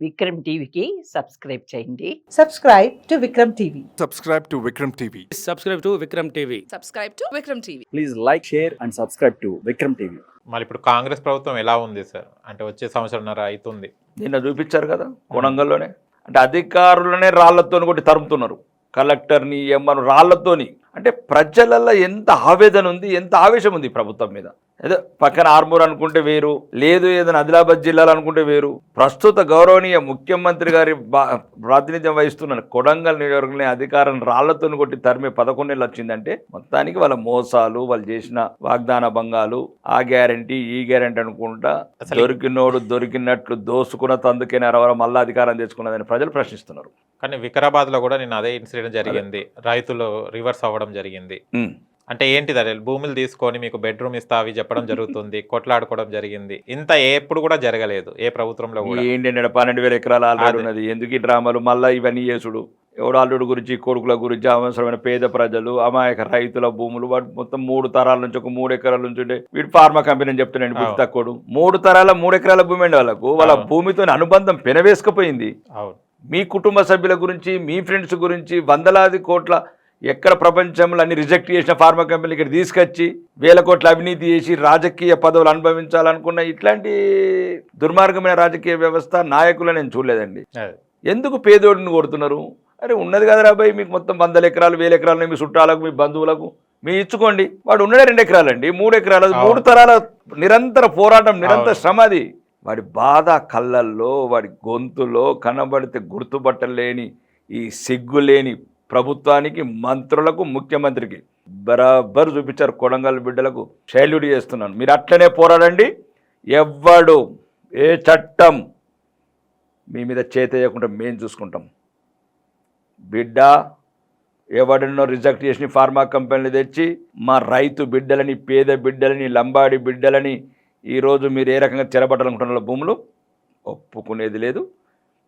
విక్రమ్ టీవీకి సబ్స్క్రైబ్ చేయండి. Subscribe to Vikram TV. Subscribe to Vikram TV. Subscribe to Vikram TV. Subscribe to Vikram TV. Please like, share and subscribe to Vikram TV. మరి ఇప్పుడు కాంగ్రెస్ ప్రభుత్వం ఎలా ఉంది sir? అంటే వచ్చే సంవత్సరంన్నర అవుతుంది. నిన్న చూపించారు కదా కొడంగల్లోనే. అంటే అధికారులనే రాళ్లతో కొట్టి తరుముతున్నారు, కలెక్టర్ని ఎంఆర్ రాళ్లతోని. అంటే ప్రజలలో ఎంత ఆవేదన ఉంది, ఎంత ఆవేశం ఉంది ప్రభుత్వం మీద. ఏదో పక్కన ఆర్మూర్ అనుకుంటే వేరు, లేదు ఏదైనా ఆదిలాబాద్ జిల్లాలో అనుకుంటే వేరు. ప్రస్తుత గౌరవనీయ ముఖ్యమంత్రి గారి ప్రాతినిధ్యం వహిస్తున్న కొడంగల్ నియోజకవర్గంలో అధికారం రాళ్లతో కొట్టి తరిమే 11 నెలలు వచ్చిందంటే మొత్తానికి వాళ్ళ మోసాలు, వాళ్ళు చేసిన వాగ్దాన భంగాలు, ఆ గ్యారంటీ ఈ గ్యారంటీ అనుకుంటా దొరికినోడు దొరికినట్లు దోసుకున్న తందుకైనా ఎవరో మళ్ళీ అధికారం తెచ్చుకున్నదని ప్రజలు ప్రశ్నిస్తున్నారు. కానీ వికారాబాద్లో కూడా నేను అదే ఇన్సిడెంట్ జరిగింది, రైతులు రివర్స్ అవ్వడం జరిగింది. అంటే ఏంటిది అదే భూములు తీసుకొని మీకు బెడ్రూమ్ ఇస్తా అవి చెప్పడం జరుగుతుంది, కొట్లాడుకోవడం జరిగింది. ఇంత ఎప్పుడు కూడా జరగలేదు ఏ ప్రభుత్వంలో కూడా. ఏంటంటే 12,000 ఎకరాలు ఆల్రెడీ ఉన్నది, ఎందుకు ఈ డ్రామాలు మళ్ళీ ఇవన్నీ చేసుడు? ఎవడు అల్లుడు గురించి, కొడుకుల గురించి, అవసరమైన పేద ప్రజలు, అమాయక రైతుల భూములు, వాడు మొత్తం 3 తరాల నుంచి ఒక 3 ఎకరాల నుంచి ఉంటే వీడు ఫార్మా కంపెనీ అని చెప్తున్నాడు. బుద్ధి తక్కువడు. 3 తరాల 3 ఎకరాల భూమి అండి వాళ్ళకు. వాళ్ళ భూమితో అనుబంధం పెనవేసుకుపోయింది. మీ కుటుంబ సభ్యుల గురించి, మీ ఫ్రెండ్స్ గురించి వందలాది కోట్ల ఎక్కడ ప్రపంచంలో అన్ని రిజెక్ట్ చేసిన ఫార్మా కంపెనీలు ఇక్కడ తీసుకొచ్చి 1000 కోట్ల అవినీతి చేసి రాజకీయ పదవులు అనుభవించాలనుకున్న ఇట్లాంటి దుర్మార్గమైన రాజకీయ వ్యవస్థ నాయకులు నేను చూడలేదండి. ఎందుకు పేదోడిని కొడుతున్నారు? అరే ఉన్నది కదా రాబాయ్, మీకు మొత్తం 100 ఎకరాలు 1000 ఎకరాలు మీ చుట్టాలకు, మీ బంధువులకు మీ ఇచ్చుకోండి. వాడు ఉన్నదే 2 ఎకరాలండి, 3 ఎకరాలు, 3 తరాల నిరంతర పోరాటం, నిరంతర శ్రమ. అది వాడి బాధ కళ్ళల్లో, వాడి గొంతులో కనబడితే గుర్తుపట్టలేని ఈ సిగ్గులేని ప్రభుత్వానికి, మంత్రులకు, ముఖ్యమంత్రికి బరాబర్ చూపించారు. కొడంగల్ బిడ్డలకు శైల్యుడి చేస్తున్నాను. మీరు అట్లనే పోరాడండి. ఎవ్వడు ఏ చట్టం మీ మీద చేతేయకుండా మేము చూసుకుంటాం. బిడ్డ ఎవడన్నో రిజెక్ట్ చేసిన ఫార్మా కంపెనీలు తెచ్చి మా రైతు బిడ్డలని, పేద బిడ్డలని, లంబాడి బిడ్డలని ఈరోజు మీరు ఏ రకంగా చెరబట్టాలనుకుంటున్న భూములు ఒప్పుకునేది లేదు.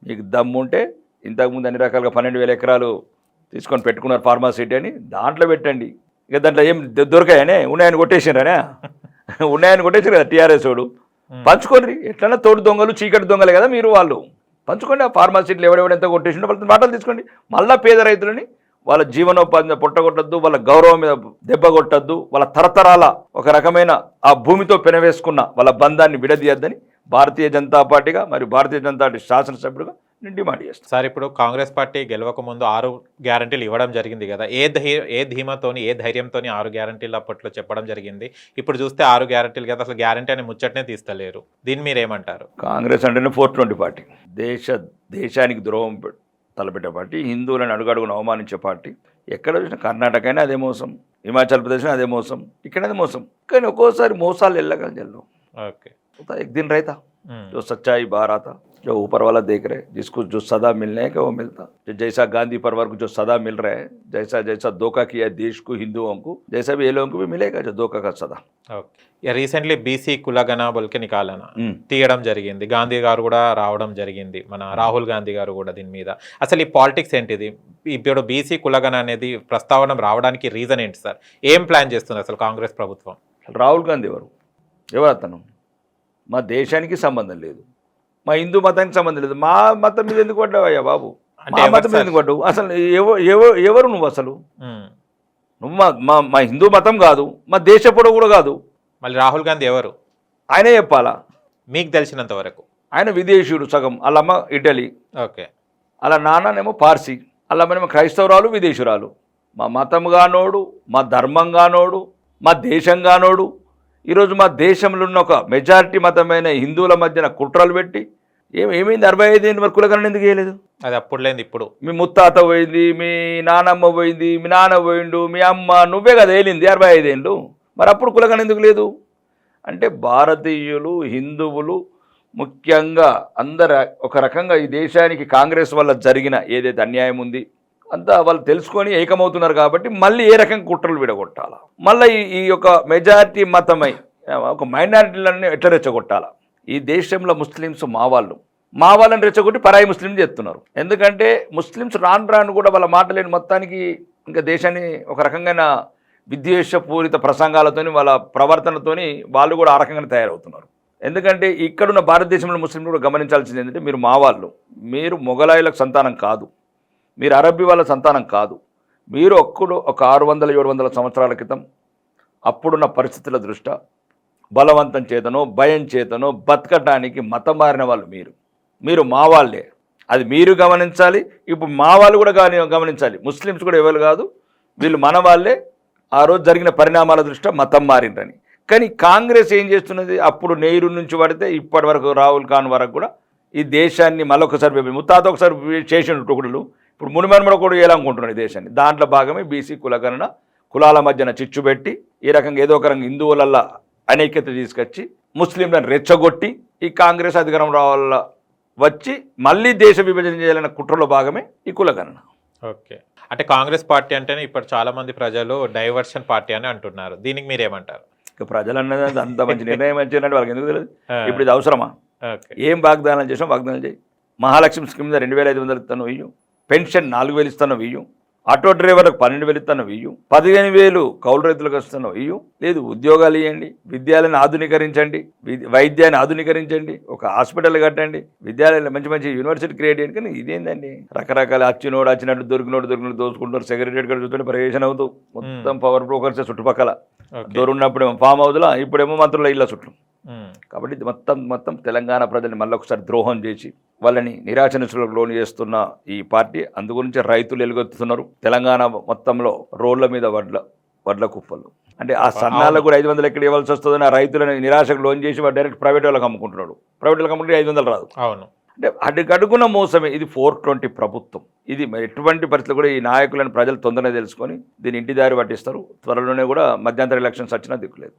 మీకు దమ్ముంటే ఇంతకుముందు అన్ని రకాలుగా 12,000 ఎకరాలు తీసుకొని పెట్టుకున్నారు ఫార్మా సిటీ అని, దాంట్లో పెట్టండి. ఇక దాంట్లో ఏం దొరకాయనే, ఉన్నాయని కొట్టేసినారనే, ఉన్నాయని కొట్టేసారు కదా టీఆర్ఎస్ వాడు. పంచుకోండి, ఎట్లన్నా తోడు దొంగలు, చీకటి దొంగలే కదా మీరు. వాళ్ళు పంచుకోండి. ఆ ఫార్మా సిటీలు ఎవడెవడెంత కొట్టేసిండో వాళ్ళ మాటలు తీసుకోండి. మళ్ళీ పేద రైతులని వాళ్ళ జీవనోపాధి మీద పొట్టగొట్టద్దు, వాళ్ళ గౌరవం మీద దెబ్బ కొట్టద్దు, వాళ్ళ తరతరాల ఒక రకమైన ఆ భూమితో పెనవేసుకున్న వాళ్ళ బంధాన్ని విడదీయద్దని భారతీయ జనతా పార్టీగా మరియు భారతీయ జనతా పార్టీ శాసనసభ్యుడిగా నేను డిమాండ్ చేస్తాను. సార్, ఇప్పుడు కాంగ్రెస్ పార్టీ గెలవక ముందు 6 గ్యారంటీలు ఇవ్వడం జరిగింది కదా. ఏ ధీమాతోని, ఏ ధైర్యంతో 6 గ్యారంటీలు అప్పట్లో చెప్పడం జరిగింది. ఇప్పుడు చూస్తే 6 గ్యారంటీలు కదా, అసలు గ్యారంటీ అనే ముచ్చటనే తీస్తలేరు. దీన్ని మీరేమంటారు? కాంగ్రెస్ అంటేనే 420 పార్టీ, దేశానికి ద్రోహం తలపెట్టే పార్టీ, హిందువులను అడుగడుగును అవమానించే పార్టీ. ఎక్కడ చూసినా కర్ణాటక అయినా అదే మోసం, హిమాచల్ ప్రదేశ్ అదే మోసం, ఇక్కడదే మోసం. కానీ ఒక్కోసారి మోసాలు వెళ్ళగా జల్లు. ఓకే, एक दिन रहता जो सच्चाई बाहर आता, जो ऊपर वाला देख रहे, जिसको जो सदा मिलने है वो मिलता. जो जैसा गांधी परिवार को जो सदा मिल रहा है, जैसा जैसा धोखा किया देश को, हिंदुओं को, जैसा भी ये लोगों को भी मिलेगा जो धोखा का सदा. ఓకే, రీసెంట్లీ బీసీ కులగణ బొల్కే నికాలన తీయడం జరిగింది. గాంధీ గారు కూడా రావడం జరిగింది, మన రాహుల్ గాంధీ గారు కూడా దీని మీద. అసలు ఈ పాలిటిక్స్ ఏంటిది? ఇప్పుడు బీసీ కులగణ అనేది ప్రస్తావన రావడానికి రీజన్ ఏంటి సార్? ఏం ప్లాన్ చేస్తుంది అసలు కాంగ్రెస్ ప్రభుత్వం? రాహుల్ గాంధీ ఎవరు అతను? మా దేశానికి సంబంధం లేదు, మా హిందూ మతానికి సంబంధం లేదు. మా మతం మీద ఎందుకు పడ్డావయ్యా బాబు? మా మతం మీద ఎందుకు పడ్డావు? అసలు ఎవరు నువ్వు? అసలు నువ్వు మా హిందూ మతం కాదు, మా దేశ పొడవు కూడా కాదు. మళ్ళీ రాహుల్ గాంధీ ఎవరు ఆయనే చెప్పాలా? మీకు తెలిసినంత వరకు ఆయన విదేశీయుడు సగం. వాళ్ళమ్మ ఇటలీ, ఓకే, అలా నాన్ననేమో పార్సీ, వాళ్ళమ్మనేమో క్రైస్తవురాలు, విదేశీయురాలు. మా మతం గానోడు, మా ధర్మం గానోడు, మా దేశం గానోడు. ఈరోజు మా దేశంలో ఉన్న ఒక మెజారిటీ మతమైన హిందువుల మధ్యన కుట్రలు పెట్టి ఏమైంది? 65 ఏళ్ళు మరి కులగణన ఎందుకు చేయలేదు? అది అప్పుడు లేదు, ఇప్పుడు. మీ ముత్తాత పోయింది, మీ నానమ్మ పోయింది, మీ నాన్న పోయిండు, మీ అమ్మ, నువ్వే కదా వేలింది 65 ఏళ్ళు. మరి అప్పుడు కులగణన ఎందుకు లేదు? అంటే భారతీయులు, హిందువులు ముఖ్యంగా అందరు ఒక రకంగా ఈ దేశానికి కాంగ్రెస్ వల్ల జరిగిన ఏదైతే అన్యాయం ఉంది అంతా వాళ్ళు తెలుసుకొని ఏకమవుతున్నారు. కాబట్టి మళ్ళీ ఏ రకంగా కుట్రలు విడగొట్టాలా, మళ్ళీ ఈ యొక్క మెజారిటీ మతమై ఒక మైనారిటీలన్నీ ఎట్లా రెచ్చగొట్టాలా? ఈ దేశంలో ముస్లిమ్స్ మా వాళ్ళని రెచ్చగొట్టి పరాయి ముస్లిం చేస్తున్నారు. ఎందుకంటే ముస్లిమ్స్ రాను కూడా వాళ్ళ మాట లేని మొత్తానికి ఇంకా దేశాన్ని ఒక రకంగా విద్వేషపూరిత ప్రసంగాలతోని, వాళ్ళ ప్రవర్తనతోని వాళ్ళు కూడా ఆ రకంగానే తయారవుతున్నారు. ఎందుకంటే ఇక్కడున్న భారతదేశంలో ముస్లింలు కూడా గమనించాల్సింది ఏంటంటే మీరు మా వాళ్ళు, మీరు మొఘలాయులకు సంతానం కాదు, మీరు అరబ్బీ వాళ్ళ సంతానం కాదు. మీరు ఒక 600-700 సంవత్సరాల క్రితం అప్పుడున్న పరిస్థితుల దృష్ట్యా బలవంతం చేతనో భయం చేతనో బతకటానికి మతం మారిన వాళ్ళు మీరు మా వాళ్ళే. అది మీరు గమనించాలి. ఇప్పుడు మా వాళ్ళు కూడా గమనించాలి. ముస్లిమ్స్ కూడా ఎవరు కాదు, వీళ్ళు మన వాళ్ళే. ఆ రోజు జరిగిన పరిణామాల దృష్ట్యా మతం మారిండ్రని. కానీ కాంగ్రెస్ ఏం చేస్తున్నది, అప్పుడు నెహ్రూ నుంచి పడితే ఇప్పటి వరకు రాహుల్ ఖాన్ వరకు కూడా ఈ దేశాన్ని మళ్ళొకసారి ముత్తాత ఒకసారి చేసిన టొకుడులు ఇప్పుడు మునిమన్మడ కూడా చేయాలనుకుంటున్నాడు ఈ దేశాన్ని. దాంట్లో భాగమే బీసీ కులగణన, కులాల మధ్యన చిచ్చు పెట్టి ఈ రకంగా ఏదో ఒక రంగా హిందువులల్లా అనైక్యత తీసుకొచ్చి ముస్లింలను రెచ్చగొట్టి ఈ కాంగ్రెస్ అధికారం రావాల వచ్చి మళ్ళీ దేశ విభజన చేయాలన్న కుట్రలో భాగమే ఈ కులగణన. ఓకే, అంటే కాంగ్రెస్ పార్టీ అంటేనే ఇప్పుడు చాలా మంది ప్రజలు డైవర్షన్ పార్టీ అని అంటున్నారు. దీనికి మీరేమంటారు? ఇక ప్రజలు అన్నది అంత మంచి నిర్ణయం మంచిదంటే వాళ్ళకి ఎందుకు తెలియదు? ఇప్పుడు ఇది అవసరమా? ఏం వాగ్దానాలు చేసినా వాగ్దానాలు చేయి. మహాలక్ష్మి స్కీమ్ 2,500 ఇస్తాను వెయ్యి, పెన్షన్ 4,000 ఇస్తాను వెయ్యి, ఆటో డ్రైవర్లకు 12,000 ఇస్తాను వెయ్యి, 15,000 కౌలు రైతులకు వస్తాను వెయ్యి. లేదు, ఉద్యోగాలు ఇవ్వండి, విద్యాలయాన్ని ఆధునీకరించండి, వైద్యాన్ని ఆధునీకరించండి, ఒక హాస్పిటల్ కట్టండి, విద్యాలయాలు మంచి మంచి యూనివర్సిటీ క్రియేట్ చేయండి. కానీ ఇదేందండి, రకరకాల వచ్చినట్టు దొరికినోడు దోచుకుంటారు. సెక్రటరీ కూడా చూస్తుంటే ప్రవేశం అవుతూ మొత్తం పవర్ బ్రోకర్స్ చుట్టుపక్కల దొరుకున్నప్పుడేమో ఫామ్ హౌస్లో, ఇప్పుడేమో మంత్రుల ఇళ్ళ చుట్టూ. కాబట్టి ఇది మొత్తం తెలంగాణ ప్రజల్ని మళ్ళీ ఒకసారి ద్రోహం చేసి వాళ్ళని నిరాశ నిస్పృహలకు లోను చేస్తున్న ఈ పార్టీ. అందుగురించి రైతులు ఎలుగొత్తుతున్నారు. తెలంగాణ మొత్తంలో రోడ్ల మీద వడ్ల కుప్పలు. అంటే ఆ సన్నాలకు కూడా 500 ఎక్కడ ఇవ్వాల్సి వస్తుందని ఆ రైతులను నిరాశకు లోన్ చేసి వాడు డైరెక్ట్ ప్రైవేట్ వాళ్ళకి అమ్ముకుంటున్నాడు. ప్రైవేట్ వాళ్ళకి అమ్ముకుంటే 500 రాదు. అవును, అంటే అడుగడుగున మోసమే. ఇది 420 ప్రభుత్వం. ఇది ఎటువంటి పరిస్థితులు కూడా ఈ నాయకులను ప్రజలు తొందరగా తెలుసుకొని దీన్ని ఇంటి దారి పట్టిస్తారు. త్వరలోనే కూడా మధ్యంతర ఎలక్షన్స్ వచ్చినా దిక్కులేదు.